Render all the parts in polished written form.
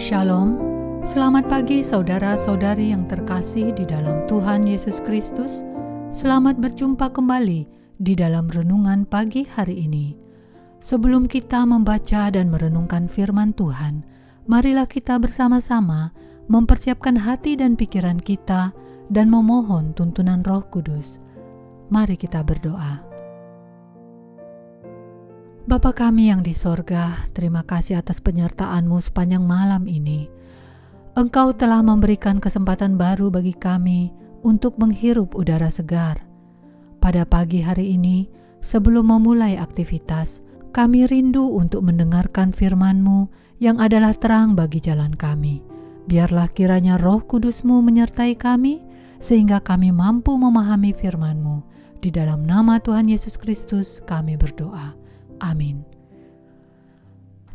Shalom, selamat pagi saudara-saudari yang terkasih di dalam Tuhan Yesus Kristus. Selamat berjumpa kembali di dalam renungan pagi hari ini. Sebelum kita membaca dan merenungkan firman Tuhan, marilah kita bersama-sama mempersiapkan hati dan pikiran kita dan memohon tuntunan Roh Kudus. Mari kita berdoa. Bapa kami yang di sorga, terima kasih atas penyertaan-Mu sepanjang malam ini. Engkau telah memberikan kesempatan baru bagi kami untuk menghirup udara segar. Pada pagi hari ini, sebelum memulai aktivitas, kami rindu untuk mendengarkan firman-Mu yang adalah terang bagi jalan kami. Biarlah kiranya Roh Kudus-Mu menyertai kami, sehingga kami mampu memahami firman-Mu. Di dalam nama Tuhan Yesus Kristus kami berdoa. Amin.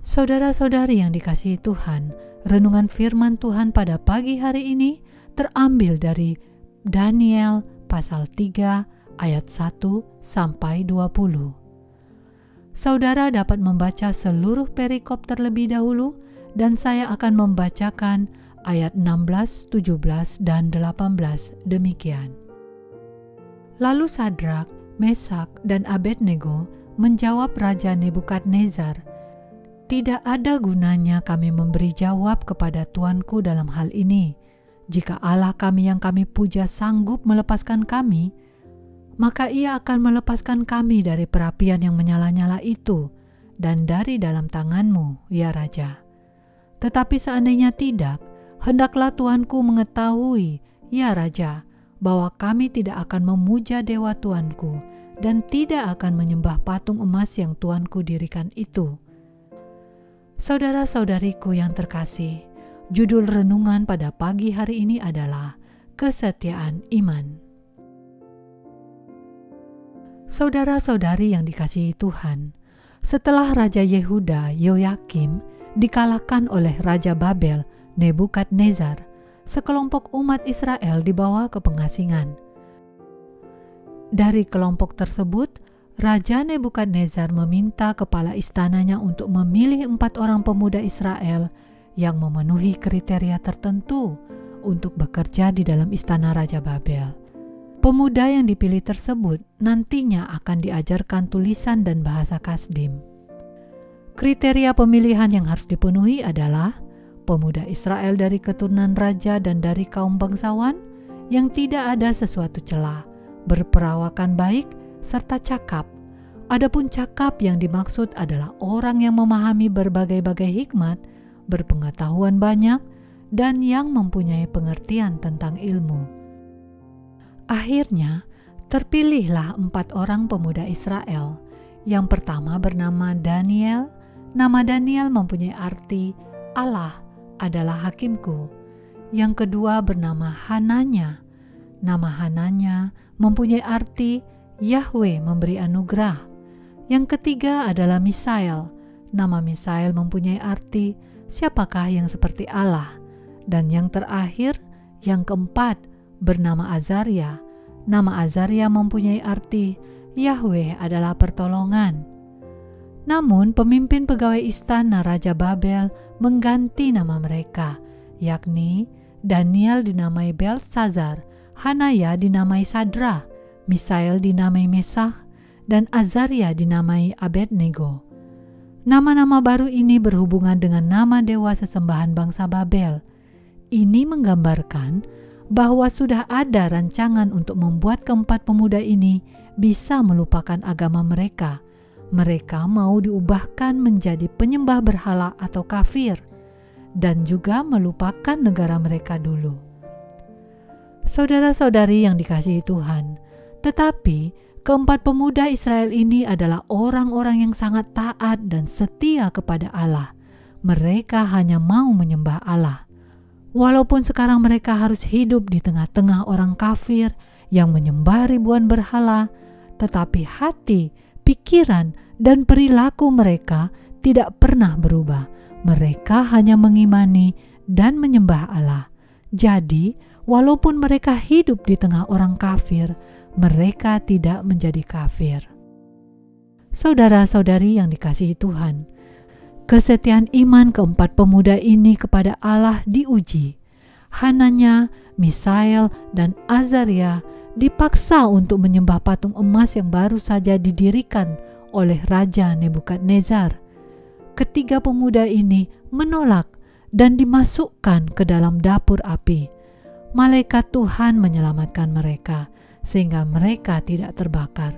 Saudara-saudari yang dikasihi Tuhan, renungan firman Tuhan pada pagi hari ini terambil dari Daniel pasal 3 ayat 1 sampai 20. Saudara dapat membaca seluruh perikop terlebih dahulu dan saya akan membacakan ayat 16, 17, dan 18 demikian. Lalu Sadrak, Mesak, dan Abednego menjawab Raja Nebukadnezar, "Tidak ada gunanya kami memberi jawab kepada Tuanku dalam hal ini. Jika Allah kami yang kami puja sanggup melepaskan kami, maka Ia akan melepaskan kami dari perapian yang menyala-nyala itu dan dari dalam tanganmu, ya Raja. Tetapi seandainya tidak, hendaklah Tuanku mengetahui, ya Raja, bahwa kami tidak akan memuja dewa Tuanku dan tidak akan menyembah patung emas yang Tuanku dirikan itu." Saudara-saudariku yang terkasih, judul renungan pada pagi hari ini adalah Kesetiaan Iman. Saudara-saudari yang dikasihi Tuhan, setelah Raja Yehuda Yoyakim dikalahkan oleh Raja Babel Nebukadnezar, sekelompok umat Israel dibawa ke pengasingan. Dari kelompok tersebut, Raja Nebukadnezar meminta kepala istananya untuk memilih 4 orang pemuda Israel yang memenuhi kriteria tertentu untuk bekerja di dalam istana Raja Babel. Pemuda yang dipilih tersebut nantinya akan diajarkan tulisan dan bahasa Kasdim. Kriteria pemilihan yang harus dipenuhi adalah pemuda Israel dari keturunan raja dan dari kaum bangsawan yang tidak ada sesuatu celah, berperawakan baik, serta cakap. Adapun cakap yang dimaksud adalah orang yang memahami berbagai-bagai hikmat, berpengetahuan banyak, dan yang mempunyai pengertian tentang ilmu. Akhirnya, terpilihlah 4 orang pemuda Israel. Yang pertama bernama Daniel. Nama Daniel mempunyai arti Allah adalah hakimku. Yang kedua bernama Hananya. Nama Hananya mempunyai arti Yahweh memberi anugerah. Yang ketiga adalah Misael. Nama Misael mempunyai arti siapakah yang seperti Allah. Dan yang terakhir, yang keempat, bernama Azaria. Nama Azaria mempunyai arti Yahweh adalah pertolongan. Namun pemimpin pegawai istana Raja Babel mengganti nama mereka, yakni Daniel dinamai Belsazar, Hanaya dinamai Sadra, Misael dinamai Mesak, dan Azaria dinamai Abednego. Nama-nama baru ini berhubungan dengan nama dewa sesembahan bangsa Babel. Ini menggambarkan bahwa sudah ada rancangan untuk membuat keempat pemuda ini bisa melupakan agama mereka. Mereka mau diubahkan menjadi penyembah berhala atau kafir, dan juga melupakan negara mereka dulu. Saudara-saudari yang dikasihi Tuhan, tetapi keempat pemuda Israel ini adalah orang-orang yang sangat taat dan setia kepada Allah. Mereka hanya mau menyembah Allah. Walaupun sekarang mereka harus hidup di tengah-tengah orang kafir yang menyembah ribuan berhala, tetapi hati, pikiran, dan perilaku mereka tidak pernah berubah. Mereka hanya mengimani dan menyembah Allah. Jadi, walaupun mereka hidup di tengah orang kafir, mereka tidak menjadi kafir. Saudara-saudari yang dikasihi Tuhan, Kesetiaan iman keempat pemuda ini kepada Allah diuji. Hananya, Misael, dan Azaria dipaksa untuk menyembah patung emas yang baru saja didirikan oleh Raja Nebukadnezar. Ketiga pemuda ini menolak dan dimasukkan ke dalam dapur api. Malaikat Tuhan menyelamatkan mereka sehingga mereka tidak terbakar.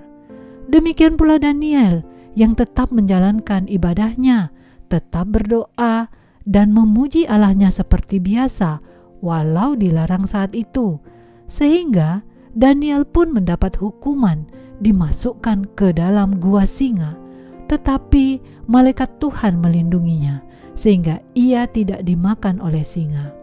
Demikian pula Daniel yang tetap menjalankan ibadahnya, tetap berdoa dan memuji Allahnya seperti biasa walau dilarang saat itu, sehingga Daniel pun mendapat hukuman dimasukkan ke dalam gua singa. Tetapi malaikat Tuhan melindunginya sehingga ia tidak dimakan oleh singa.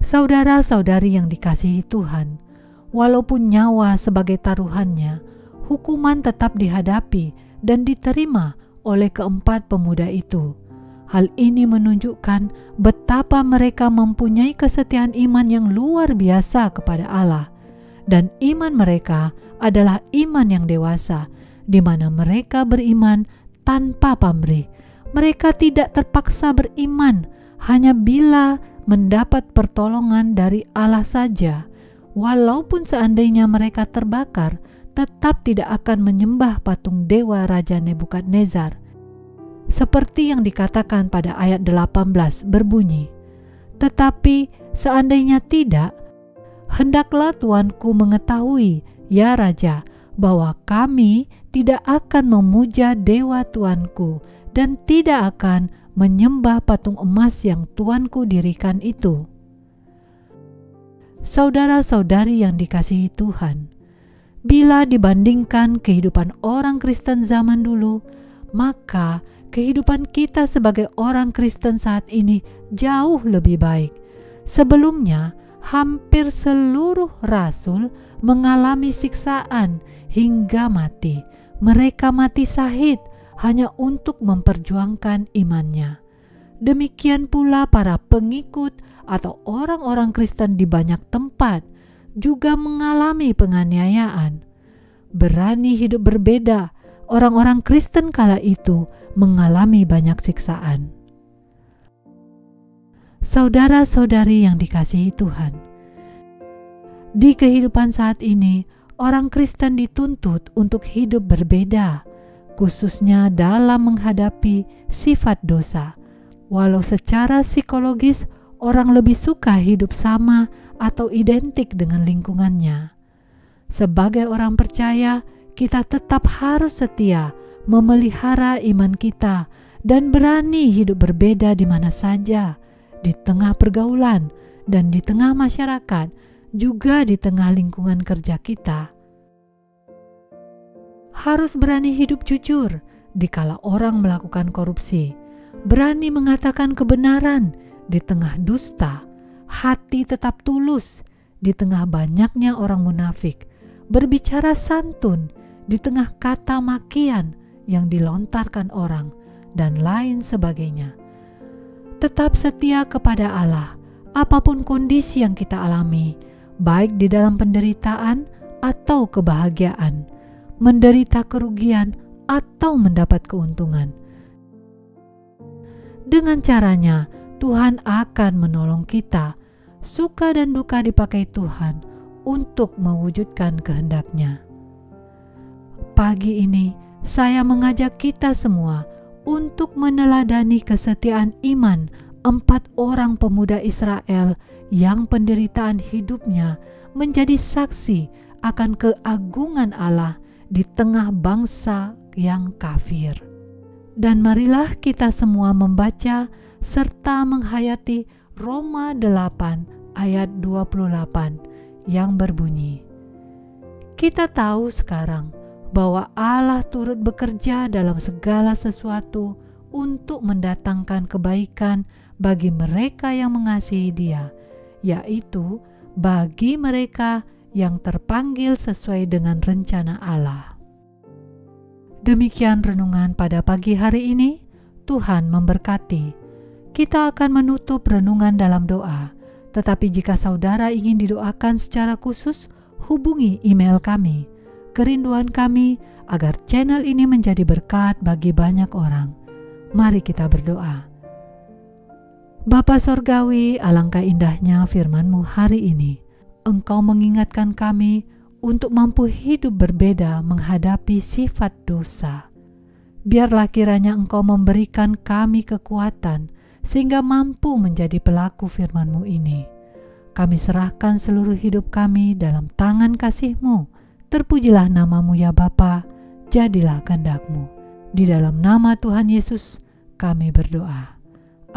Saudara-saudari yang dikasihi Tuhan, walaupun nyawa sebagai taruhannya, hukuman tetap dihadapi dan diterima oleh keempat pemuda itu. Hal ini menunjukkan betapa mereka mempunyai kesetiaan iman yang luar biasa kepada Allah, dan iman mereka adalah iman yang dewasa, di mana mereka beriman tanpa pamrih. Mereka tidak terpaksa beriman hanya bila mendapat pertolongan dari Allah saja. Walaupun seandainya mereka terbakar, tetap tidak akan menyembah patung dewa Raja Nebukadnezar. Seperti yang dikatakan pada ayat 18 berbunyi, "Tetapi seandainya tidak, hendaklah Tuanku mengetahui, ya Raja, bahwa kami tidak akan memuja dewa Tuanku dan tidak akan menyembah patung emas yang Tuanku dirikan itu." Saudara-saudari yang dikasihi Tuhan, bila dibandingkan kehidupan orang Kristen zaman dulu, maka kehidupan kita sebagai orang Kristen saat ini jauh lebih baik. Sebelumnya, hampir seluruh rasul mengalami siksaan hingga mati. Mereka mati syahid hanya untuk memperjuangkan imannya. Demikian pula para pengikut atau orang-orang Kristen di banyak tempat juga mengalami penganiayaan. Berani hidup berbeda, orang-orang Kristen kala itu mengalami banyak siksaan. Saudara-saudari yang dikasihi Tuhan, di kehidupan saat ini, orang Kristen dituntut untuk hidup berbeda, khususnya dalam menghadapi sifat dosa. Walau secara psikologis orang lebih suka hidup sama atau identik dengan lingkungannya. Sebagai orang percaya, kita tetap harus setia memelihara iman kita dan berani hidup berbeda di mana saja, di tengah pergaulan dan di tengah masyarakat, juga di tengah lingkungan kerja kita. Harus berani hidup jujur dikala orang melakukan korupsi, berani mengatakan kebenaran di tengah dusta, hati tetap tulus di tengah banyaknya orang munafik, berbicara santun di tengah kata makian yang dilontarkan orang, dan lain sebagainya. Tetap setia kepada Allah, apapun kondisi yang kita alami, baik di dalam penderitaan atau kebahagiaan, menderita kerugian atau mendapat keuntungan. Dengan caranya, Tuhan akan menolong kita. Suka dan duka dipakai Tuhan untuk mewujudkan kehendak-Nya. Pagi ini, saya mengajak kita semua untuk meneladani kesetiaan iman 4 orang pemuda Israel yang penderitaan hidupnya menjadi saksi akan keagungan Allah di tengah bangsa yang kafir. Dan marilah kita semua membaca serta menghayati Roma 8 ayat 28 yang berbunyi, "Kita tahu sekarang bahwa Allah turut bekerja dalam segala sesuatu untuk mendatangkan kebaikan bagi mereka yang mengasihi Dia, yaitu bagi mereka yang terpanggil sesuai dengan rencana Allah." Demikian renungan pada pagi hari ini. Tuhan memberkati. Kita akan menutup renungan dalam doa, tetapi jika saudara ingin didoakan secara khusus, hubungi email kami. Kerinduan kami agar channel ini menjadi berkat bagi banyak orang. Mari kita berdoa. Bapa Sorgawi, alangkah indahnya firman-Mu hari ini. Engkau mengingatkan kami untuk mampu hidup berbeda menghadapi sifat dosa. Biarlah kiranya Engkau memberikan kami kekuatan sehingga mampu menjadi pelaku firman-Mu ini. Kami serahkan seluruh hidup kami dalam tangan kasih-Mu. Terpujilah nama-Mu ya Bapa, jadilah kehendak-Mu. Di dalam nama Tuhan Yesus kami berdoa.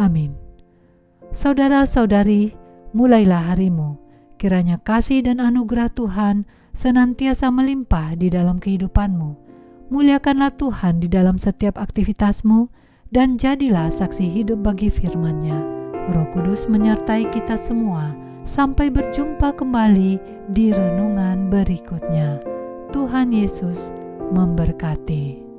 Amin. Saudara-saudari, mulailah harimu. Kiranya kasih dan anugerah Tuhan senantiasa melimpah di dalam kehidupanmu. Muliakanlah Tuhan di dalam setiap aktivitasmu dan jadilah saksi hidup bagi firman-Nya. Roh Kudus menyertai kita semua. Sampai berjumpa kembali di renungan berikutnya. Tuhan Yesus memberkati.